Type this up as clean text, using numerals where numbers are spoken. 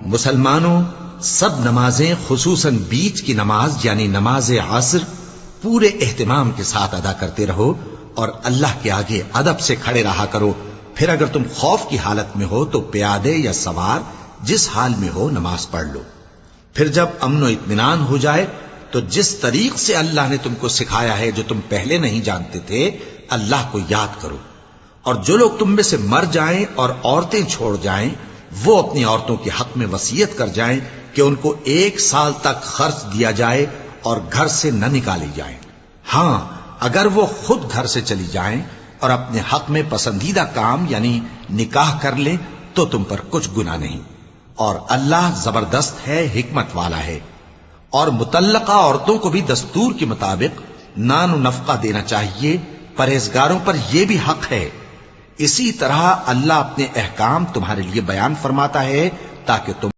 مسلمانوں، سب نمازیں خصوصاً بیچ کی نماز یعنی نماز عصر پورے اہتمام کے ساتھ ادا کرتے رہو اور اللہ کے آگے ادب سے کھڑے رہا کرو. پھر اگر تم خوف کی حالت میں ہو تو پیادے یا سوار جس حال میں ہو نماز پڑھ لو. پھر جب امن و اطمینان ہو جائے تو جس طریق سے اللہ نے تم کو سکھایا ہے جو تم پہلے نہیں جانتے تھے اللہ کو یاد کرو. اور جو لوگ تم میں سے مر جائیں اور عورتیں چھوڑ جائیں وہ اپنی عورتوں کے حق میں وصیت کر جائیں کہ ان کو 1 سال تک خرچ دیا جائے اور گھر سے نہ نکالی جائیں. ہاں اگر وہ خود گھر سے چلی جائیں اور اپنے حق میں پسندیدہ کام یعنی نکاح کر لیں تو تم پر کچھ گناہ نہیں. اور اللہ زبردست ہے، حکمت والا ہے. اور مطلقہ عورتوں کو بھی دستور کے مطابق نان و نفقہ دینا چاہیے. پرہیزگاروں پر یہ بھی حق ہے. اسی طرح اللہ اپنے احکام تمہارے لیے بیان فرماتا ہے تاکہ تم